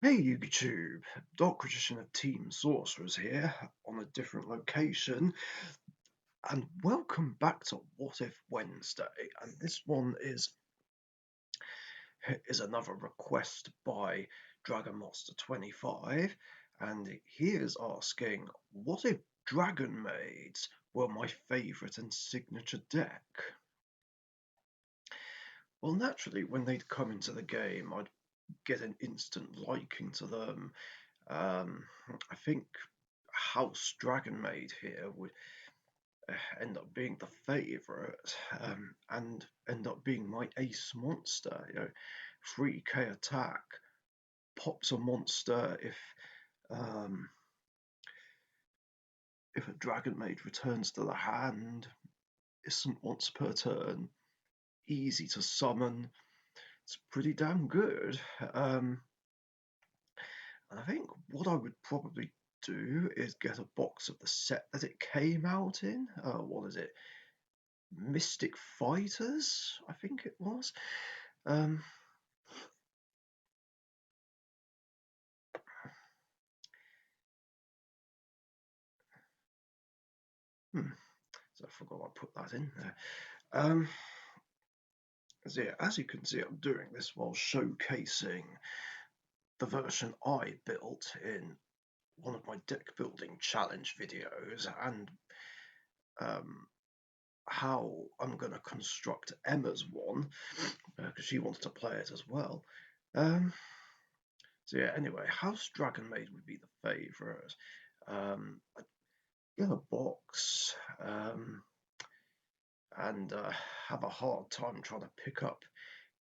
Hey YouTube, Dark Magician of Team Sorcerers here on a different location, and welcome back to What If Wednesday. And this one is another request by Dragonmaster25, and he is asking, what if Dragonmaids were my favourite and signature deck? Well, naturally, when they'd come into the game, I'd get an instant liking to them. I think House Dragonmaid here would end up being the favourite and end up being my ace monster. 3k attack, pops a monster um, if a Dragonmaid returns to the hand, isn't once per turn, easy to summon. It's pretty damn good. And I think what I would probably do is get a box of the set that it came out in. What is it? Mystic Fighters, I think it was. Um, so I forgot I put that in there. So yeah, as you can see, I'm doing this while showcasing the version I built in one of my deck building challenge videos, and how I'm going to construct Emma's one, because she wanted to play it as well. So yeah, anyway, House Dragonmaid would be the favourite. I'd get a box and have a hard time trying to pick up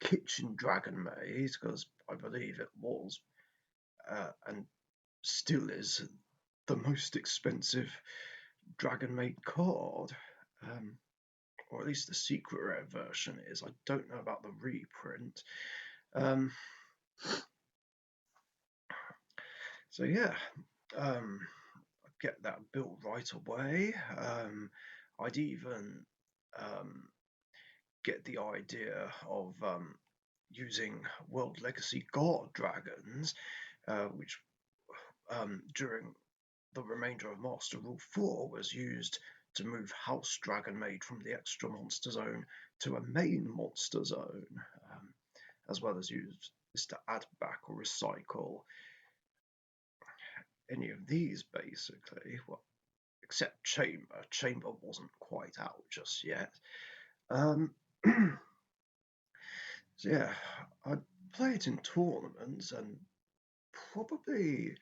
Kitchen Dragonmaid, because I believe it was and still is the most expensive Dragonmaid card. Or at least the secret rare version is. I don't know about the reprint. So yeah, I'd get that built right away. I'd even get the idea of using World Legacy Guard Dragons, which during the remainder of Master Rule 4 was used to move House Dragonmaid from the extra monster zone to a main monster zone, as well as use this to add back or recycle any of these basically. Well, except Chamber. Chamber wasn't quite out just yet. So yeah, I'd play it in tournaments and probably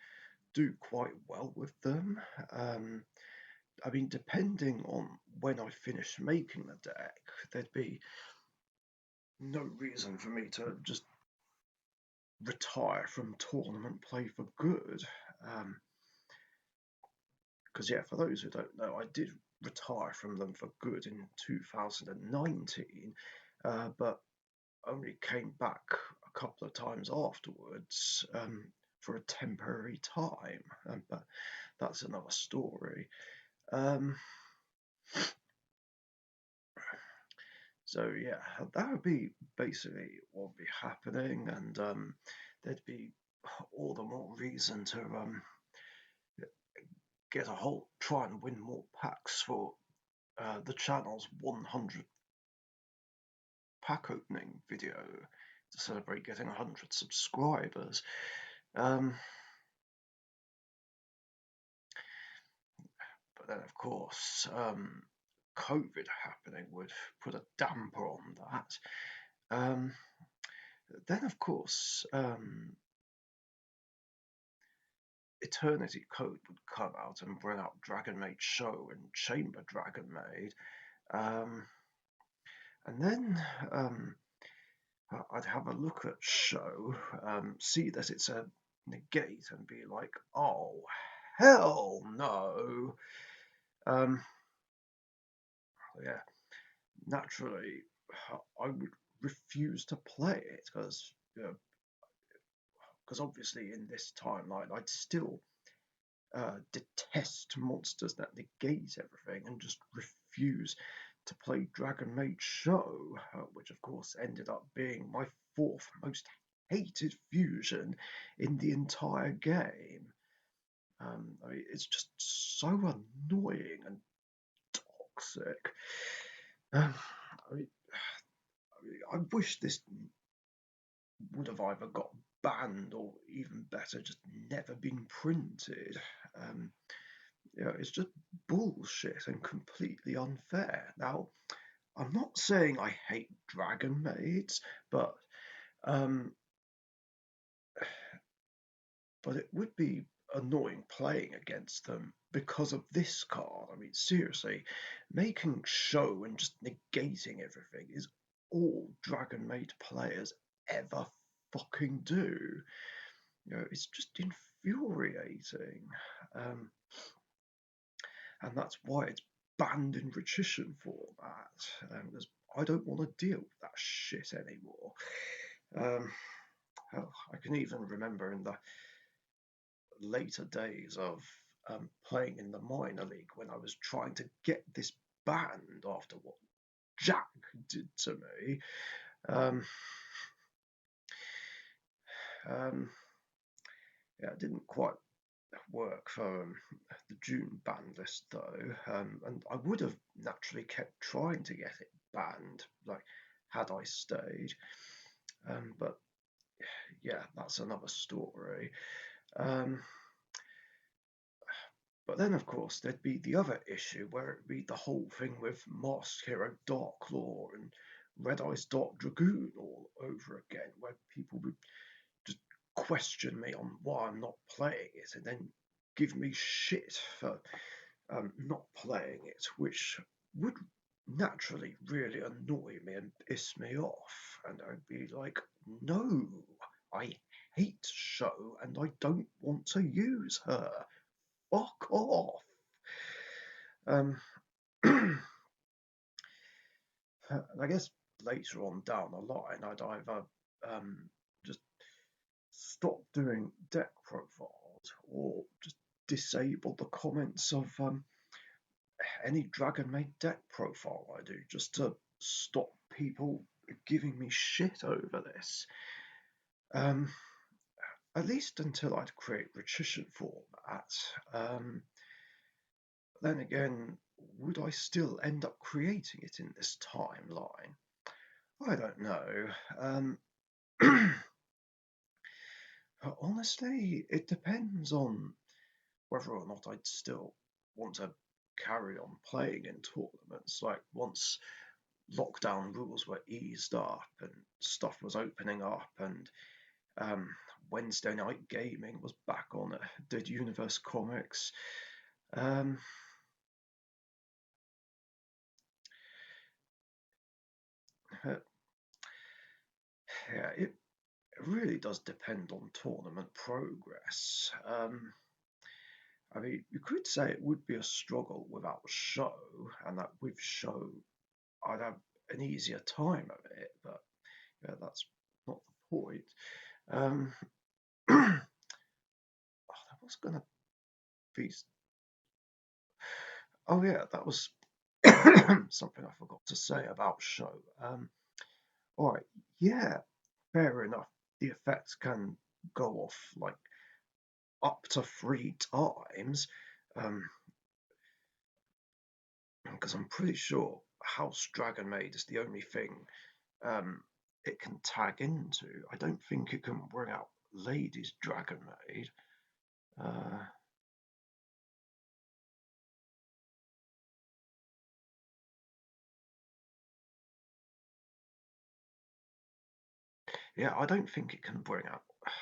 do quite well with them. I mean, depending on when I finish making the deck, there'd be no reason for me to just retire from tournament play for good. Because yeah, for those who don't know, I did retire from them for good in 2019, but only came back a couple of times afterwards for a temporary time. But that's another story. So yeah, that would be basically what would be happening, and there'd be all the more reason to get a whole, try and win more packs for the channel's 100 pack opening video to celebrate getting 100 subscribers. But then, of course, COVID happening would put a damper on that. Then, of course, Eternity Code would come out and bring out Dragonmaid Show and Chamber Dragonmaid. And then I'd have a look at Show, see that it's a negate, and be like, oh, hell no. Yeah, naturally, I would refuse to play it because obviously in this timeline I'd still detest monsters that negate everything and just refuse to play Dragonmaid Show, which of course ended up being my fourth most hated fusion in the entire game. It's just so annoying and toxic. Um, I mean, I wish this would have either got banned or even better, just never been printed. Um, it's just bullshit and completely unfair. Now, I'm not saying I hate Dragonmaids, but um, but it would be annoying playing against them because of this card. I mean, seriously, making show and just negating everything is all Dragonmaid players ever fucking do. It's just infuriating. Um, and that's why it's banned in Patrician format. Because I don't want to deal with that shit anymore. Um, hell, I can even remember in the later days of playing in the minor league when I was trying to get this banned after what Jack did to me. Um, um, yeah, it didn't quite work for the June ban list though, and I would have naturally kept trying to get it banned, like had I stayed. But yeah, that's another story. Um, but then, of course, there'd be the other issue where it'd be the whole thing with Masked Hero Darklaw and Red Eyes Dark Dragoon all over again, where people would just question me on why I'm not playing it and then give me shit for not playing it, which would naturally really annoy me and piss me off. And I'd be like, no, I hate Show and I don't want to use her. Fuck off. Um, I guess later on down the line, I'd either just stop doing deck profiles or just disable the comments of any Dragonmaid deck profile I do just to stop people giving me shit over this. Um, at least until I'd create patrician format. Then again, would I still end up creating it in this timeline? I don't know. Honestly, it depends on whether or not I'd still want to carry on playing in tournaments. Like once lockdown rules were eased up and stuff was opening up, and um, Wednesday night gaming was back on Dead Universe Comics. Um, uh, yeah, it really does depend on tournament progress. I mean, you could say it would be a struggle without Show, and that with Show, I'd have an easier time of it, but yeah, that's not the point. Um, oh, that was going to be. Oh, yeah, that was something I forgot to say about Show. All right, yeah, fair enough. The effects can go off like up to 3 times. Um, because I'm pretty sure House Dragonmaid is the only thing um, it can tag into. I don't think it can bring out Ladies Dragonmaid. Uh, yeah, I don't think it can bring out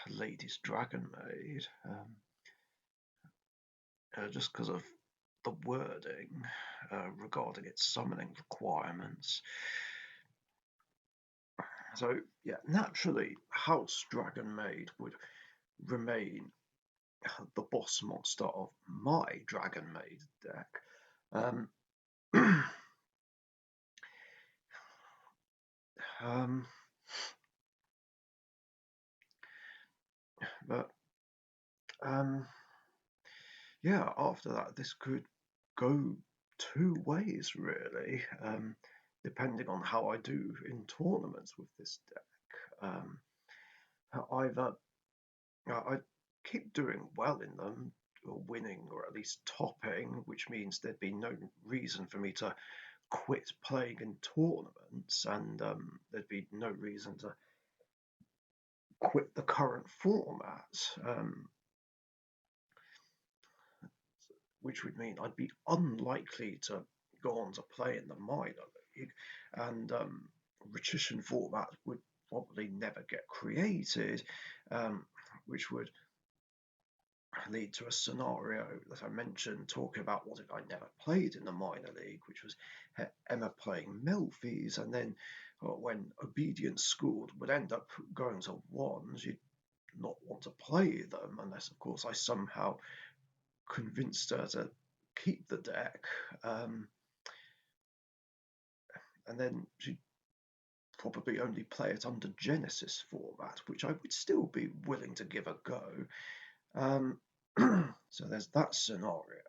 Ladies Dragonmaid just because of the wording regarding its summoning requirements. So, yeah, naturally, House Dragonmaid would remain the boss monster of my Dragonmaid deck. Um, um, but yeah, after that, this could go 2 ways really, depending on how I do in tournaments with this deck. either I keep doing well in them, or winning, or at least topping, which means there'd be no reason for me to quit playing in tournaments, and there'd be no reason to quit the current format, which would mean I'd be unlikely to go on to play in the minor league, and rotation format would probably never get created, which would lead to a scenario that I mentioned, talking about what if I never played in the minor league, which was Emma playing Melfi's, and then when Obedience scored would end up going to ones, you'd not want to play them unless, of course, I somehow convinced her to keep the deck, and then she'd probably only play it under Genesis format, which I would still be willing to give a go. So there's that scenario.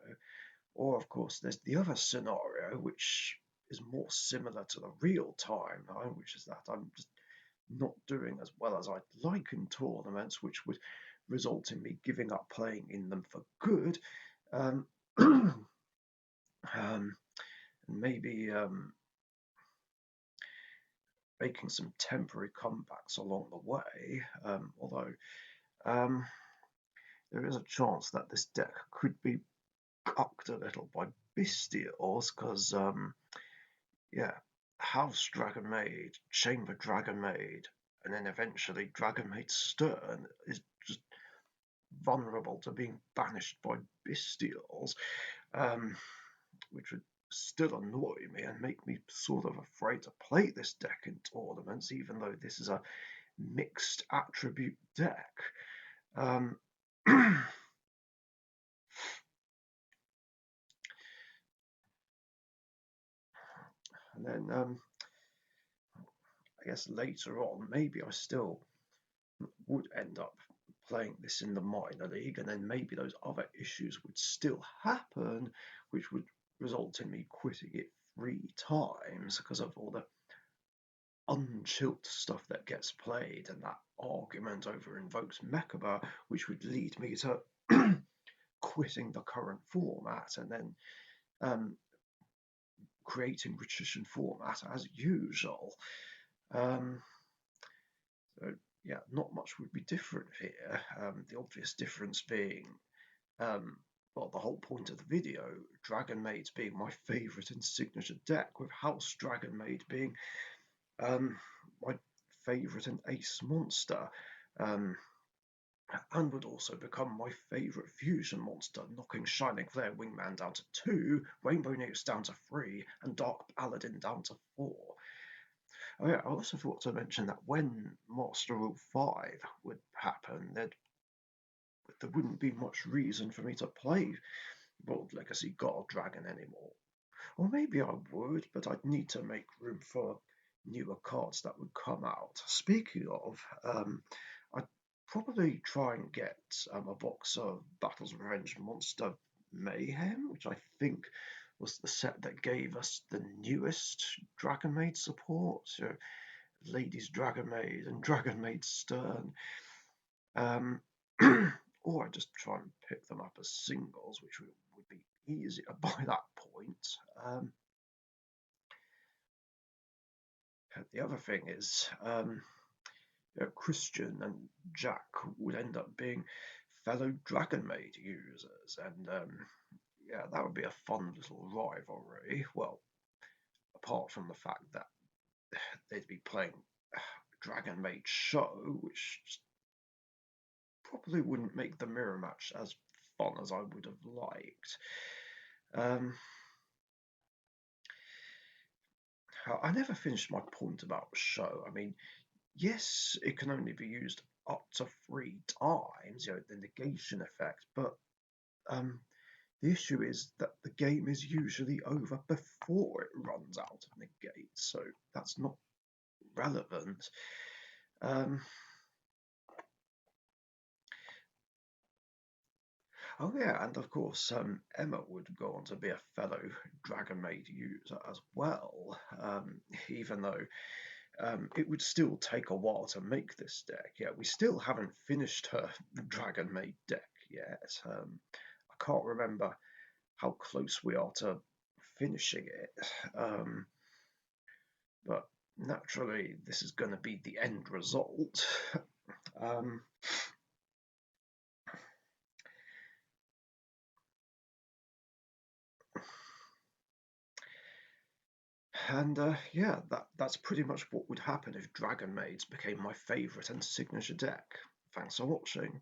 Or, of course, there's the other scenario, which is more similar to the real time, which is that I'm just not doing as well as I'd like in tournaments, which would result in me giving up playing in them for good. Um, and maybe making some temporary comebacks along the way, although there is a chance that this deck could be cucked a little by Bestials, because yeah, House Dragonmaid, Chamber Dragonmaid, and then eventually Dragonmaid Stern is just vulnerable to being banished by Bestials, which would still annoy me and make me sort of afraid to play this deck in tournaments, even though this is a mixed attribute deck. Um, and then I guess later on, maybe I still would end up playing this in the minor league, and then maybe those other issues would still happen, which would result in me quitting it 3 times because of all the unchilled stuff that gets played and that argument over invoked Mechaba, which would lead me to quitting the current format and then creating rotation format as usual. So yeah, not much would be different here. The obvious difference being, well, the whole point of the video, Dragonmaids being my favourite and signature deck, with House Dragonmaid being my favourite and ace monster, and would also become my favourite fusion monster, knocking Shining Flare Wingman down to 2, Rainbow Nix down to 3, and Dark Paladin down to 4. Oh yeah, I also forgot to mention that when Master Rule 5 would happen, there wouldn't be much reason for me to play World Legacy God Dragon anymore. Or maybe I would, but I'd need to make room for newer cards that would come out. Speaking of, I'd probably try and get a box of Battles Revenge Monster Mayhem, which I think was the set that gave us the newest Dragonmaid support. So Ladies Dragonmaid and Dragonmaid Stern. Or I just try and pick them up as singles, which would be easier by that point. The other thing is, Christian and Jack would end up being fellow Dragonmaid users, and yeah, that would be a fun little rivalry. Well, apart from the fact that they'd be playing Dragonmaid Show, which probably wouldn't make the mirror match as fun as I would have liked. I never finished my point about Show. I mean, yes, it can only be used up to 3 times, the negation effect, but the issue is that the game is usually over before it runs out of negate, so that's not relevant. Oh yeah, and of course, Emma would go on to be a fellow Dragonmaid user as well, even though it would still take a while to make this deck. Yeah, we still haven't finished her Dragonmaid deck yet. I can't remember how close we are to finishing it. But naturally, this is going to be the end result. um, and yeah, that's pretty much what would happen if Dragonmaids became my favourite and signature deck. Thanks for watching.